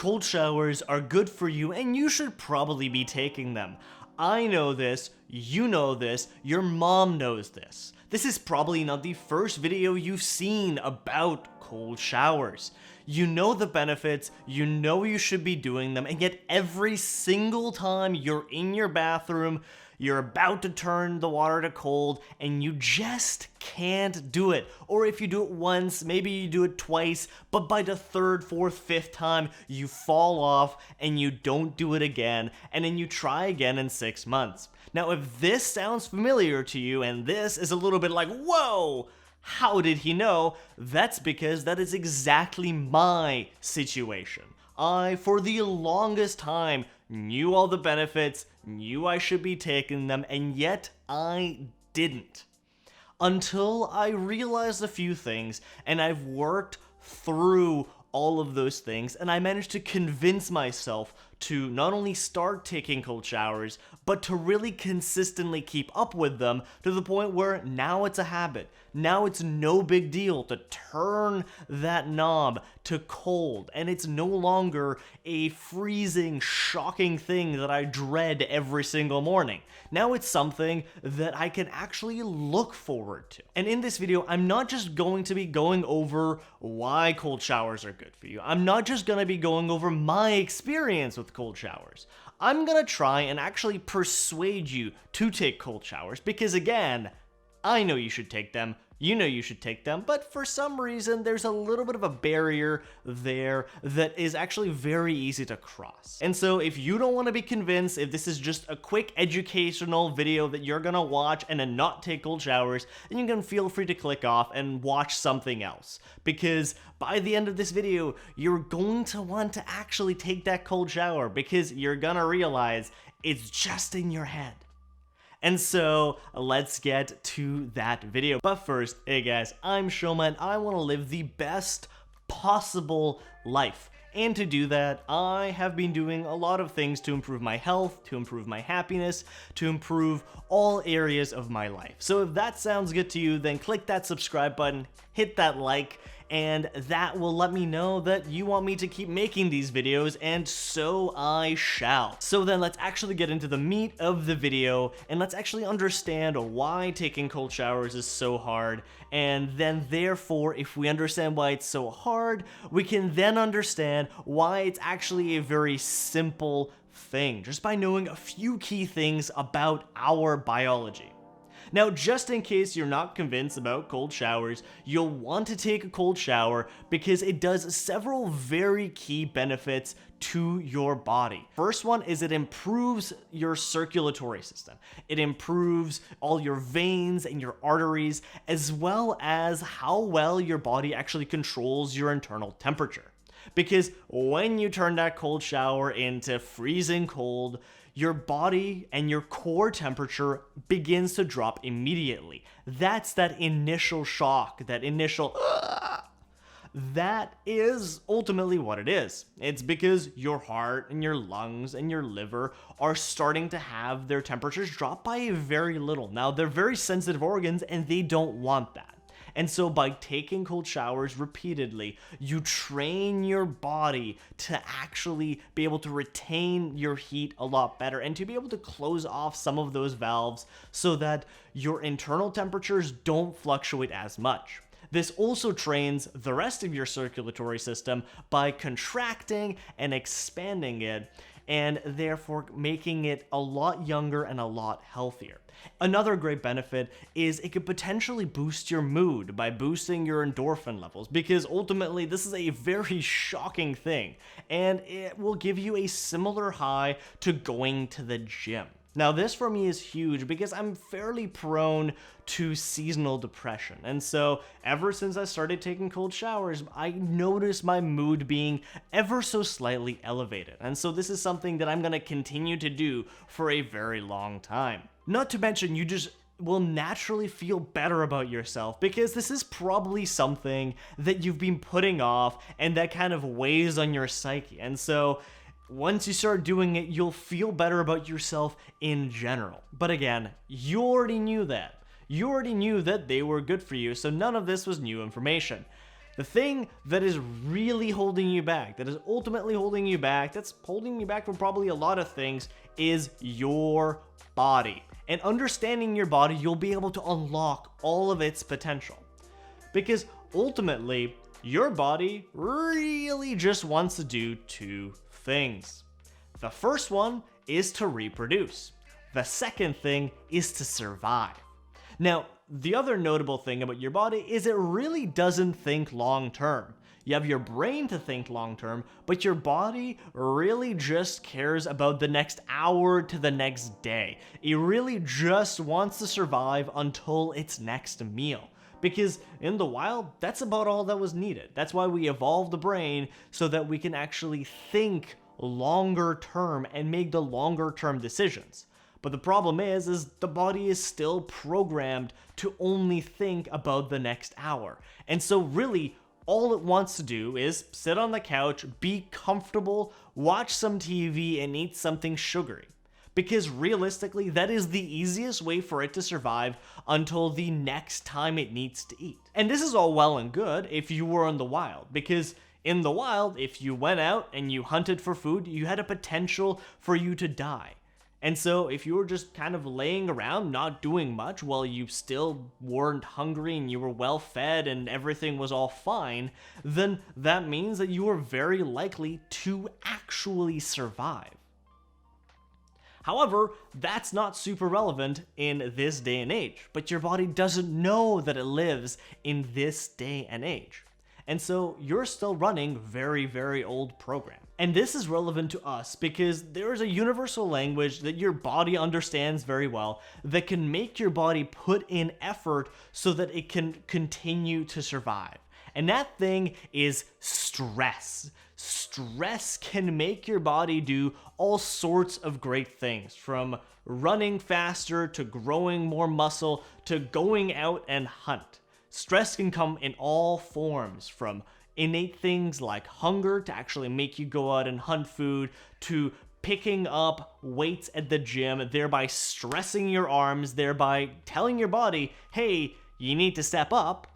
Cold showers are good for you and you should probably be taking them. I know this, you know this, your mom knows this. This is probably not the first video you've seen about cold showers. You know the benefits, you know you should be doing them, and yet every single time you're in your bathroom, you're about to turn the water to cold, and you just can't do it. Or if you do it once, maybe you do it twice, but by the third, fourth, fifth time, you fall off and you don't do it again, and then you try again in 6 months. Now, if this sounds familiar to you, and this is a little bit like, whoa, how did he know? That's because that is exactly my situation. I, for the longest time, knew all the benefits, knew I should be taking them, and yet I didn't. Until I realized a few things, and I've worked through all of those things, and I managed to convince myself to not only start taking cold showers, but to really consistently keep up with them to the point where now it's a habit. Now it's no big deal to turn that knob to cold, and it's no longer a freezing, shocking thing that I dread every single morning. Now it's something that I can actually look forward to. And in this video, I'm not just going to be going over why cold showers are good for you. I'm not just going to be going over my experience with cold showers. I'm going to try and actually persuade you to take cold showers because, again, I know you should take them, you know you should take them, but for some reason there's a little bit of a barrier there that is actually very easy to cross. And so if you don't want to be convinced, if this is just a quick educational video that you're gonna watch and then not take cold showers, then you can feel free to click off and watch something else. Because by the end of this video, you're going to want to actually take that cold shower because you're gonna realize it's just in your head. And so let's get to that video. But first, hey guys, I'm Shoma and I want to live the best possible life. And to do that, I have been doing a lot of things to improve my health, to improve my happiness, to improve all areas of my life. So if that sounds good to you, then click that subscribe button, hit that like, and that will let me know that you want me to keep making these videos, and so I shall. So then let's actually get into the meat of the video, and let's actually understand why taking cold showers is so hard, and then therefore, if we understand why it's so hard, we can then understand why it's actually a very simple thing, just by knowing a few key things about our biology. Now, just in case you're not convinced about cold showers, you'll want to take a cold shower because it does several very key benefits to your body. First one is it improves your circulatory system. It improves all your veins and your arteries, as well as how well your body actually controls your internal temperature. Because when you turn that cold shower into freezing cold, your body and your core temperature begins to drop immediately. That's that initial shock, that initial that is ultimately what it is. It's because your heart and your lungs and your liver are starting to have their temperatures drop by very little. Now, they're very sensitive organs and they don't want that. And so by taking cold showers repeatedly, you train your body to actually be able to retain your heat a lot better and to be able to close off some of those valves so that your internal temperatures don't fluctuate as much. This also trains the rest of your circulatory system by contracting and expanding it, and therefore making it a lot younger and a lot healthier. Another great benefit is it could potentially boost your mood by boosting your endorphin levels, because ultimately this is a very shocking thing, and it will give you a similar high to going to the gym. Now, this for me is huge because I'm fairly prone to seasonal depression. And so ever since I started taking cold showers, I noticed my mood being ever so slightly elevated. And so this is something that I'm going to continue to do for a very long time. Not to mention, you just will naturally feel better about yourself because this is probably something that you've been putting off and that kind of weighs on your psyche. And so once you start doing it, you'll feel better about yourself in general. But again, you already knew that. You already knew that they were good for you, so none of this was new information. The thing that is really holding you back, that is ultimately holding you back, that's holding you back from probably a lot of things, is your body. And understanding your body, you'll be able to unlock all of its potential. Because ultimately, your body really just wants to do two things. The first one is to reproduce. The second thing is to survive. Now, the other notable thing about your body is it really doesn't think long term. You have your brain to think long term, but your body really just cares about the next hour to the next day. It really just wants to survive until its next meal. Because in the wild, that's about all that was needed. That's why we evolved the brain so that we can actually think longer term and make the longer term decisions. But the problem is the body is still programmed to only think about the next hour. And so really, all it wants to do is sit on the couch, be comfortable, watch some TV, and eat something sugary. Because realistically, that is the easiest way for it to survive until the next time it needs to eat. And this is all well and good if you were in the wild, because in the wild, if you went out and you hunted for food, you had a potential for you to die. And so if you were just kind of laying around, not doing much, while you still weren't hungry and you were well fed and everything was all fine, then that means that you are very likely to actually survive. However, that's not super relevant in this day and age, but your body doesn't know that it lives in this day and age. And so you're still running very, very old programs. And this is relevant to us because there is a universal language that your body understands very well that can make your body put in effort so that it can continue to survive. And that thing is stress. Stress can make your body do all sorts of great things, from running faster to growing more muscle to going out and hunt. Stress can come in all forms, from innate things like hunger to actually make you go out and hunt food, to picking up weights at the gym, thereby stressing your arms, thereby telling your body, hey, you need to step up,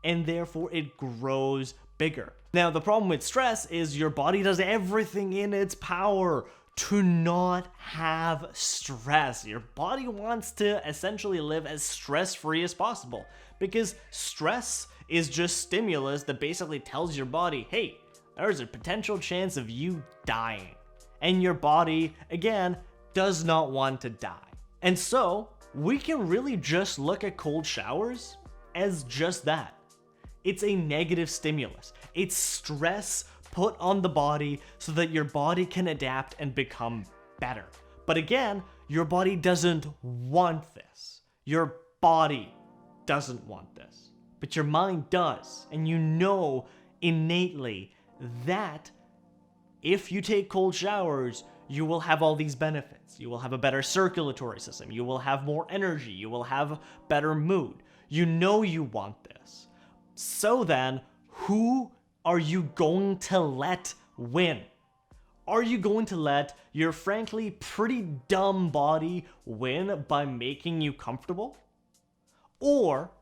and therefore it grows bigger. Now, the problem with stress is your body does everything in its power to not have stress. Your body wants to essentially live as stress-free as possible, because stress is just stimulus that basically tells your body, hey, there's a potential chance of you dying. And your body, again, does not want to die. And so, we can really just look at cold showers as just that. It's a negative stimulus. It's stress put on the body so that your body can adapt and become better. But again, your body doesn't want this. Your body doesn't want this. But your mind does. And you know innately that if you take cold showers, you will have all these benefits. You will have a better circulatory system. You will have more energy. You will have better mood. You know you want this. So then, who are you going to let win? Are you going to let your frankly pretty dumb body win by making you comfortable? Or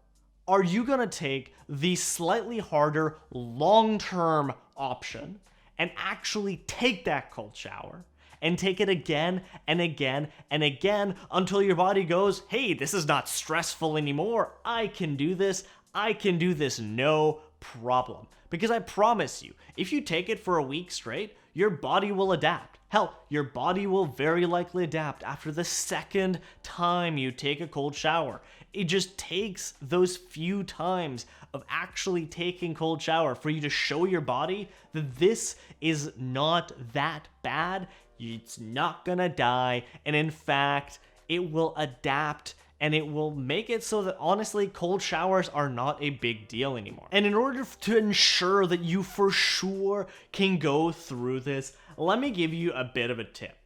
are you going to take the slightly harder long-term option and actually take that cold shower and take it again and again and again until your body goes, hey, this is not stressful anymore. I can do this. I can do this no problem. Because I promise you, if you take it for a week straight, your body will adapt. Hell, your body will very likely adapt after the second time you take a cold shower. It just takes those few times of actually taking cold shower for you to show your body that this is not that bad. It's not gonna die. And in fact, it will adapt and it will make it so that honestly, cold showers are not a big deal anymore. And in order to ensure that you for sure can go through this, let me give you a bit of a tip.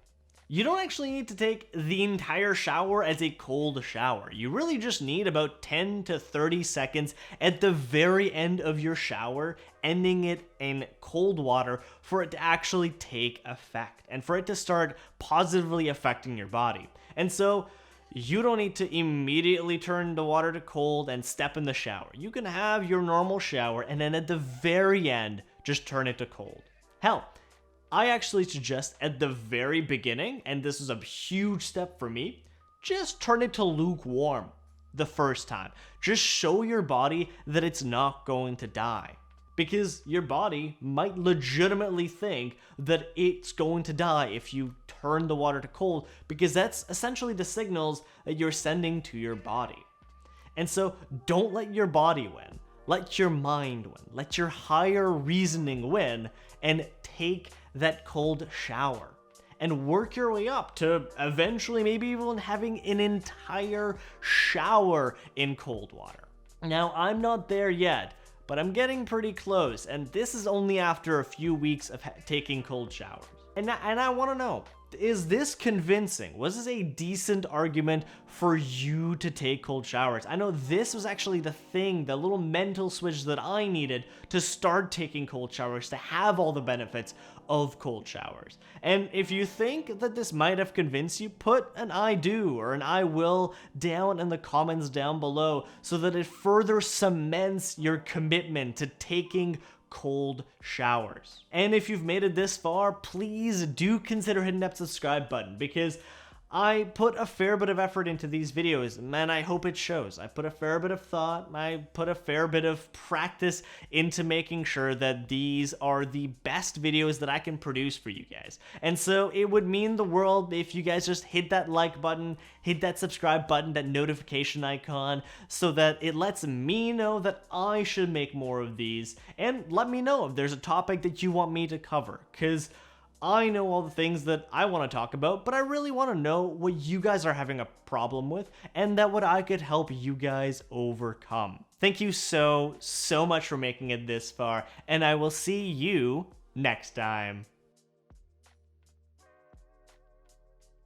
You don't actually need to take the entire shower as a cold shower. You really just need about 10 to 30 seconds at the very end of your shower, ending it in cold water for it to actually take effect and for it to start positively affecting your body. And so, you don't need to immediately turn the water to cold and step in the shower. You can have your normal shower and then at the very end, just turn it to cold. Hell, I actually suggest at the very beginning, and this is a huge step for me, just turn it to lukewarm the first time. Just show your body that it's not going to die. Because your body might legitimately think that it's going to die if you turn the water to cold, because that's essentially the signals that you're sending to your body. And so don't let your body win. Let your mind win. Let your higher reasoning win and take that cold shower. And work your way up to eventually maybe even having an entire shower in cold water. Now, I'm not there yet, but I'm getting pretty close, and this is only after a few weeks of taking cold showers. And I want to know, is this convincing? Was this a decent argument for you to take cold showers? I know this was actually the thing, the little mental switch that I needed to start taking cold showers, to have all the benefits of cold showers. And if you think that this might have convinced you, put an I do or an I will down in the comments down below so that it further cements your commitment to taking cold showers. And if you've made it this far, please do consider hitting that subscribe button, because I put a fair bit of effort into these videos, and I hope it shows. I put a fair bit of thought, I put a fair bit of practice into making sure that these are the best videos that I can produce for you guys. And so it would mean the world if you guys just hit that like button, hit that subscribe button, that notification icon, so that it lets me know that I should make more of these, and let me know if there's a topic that you want me to cover, because I know all the things that I want to talk about, but I really want to know what you guys are having a problem with, and that what I could help you guys overcome. Thank you so much for making it this far, and I will see you next time.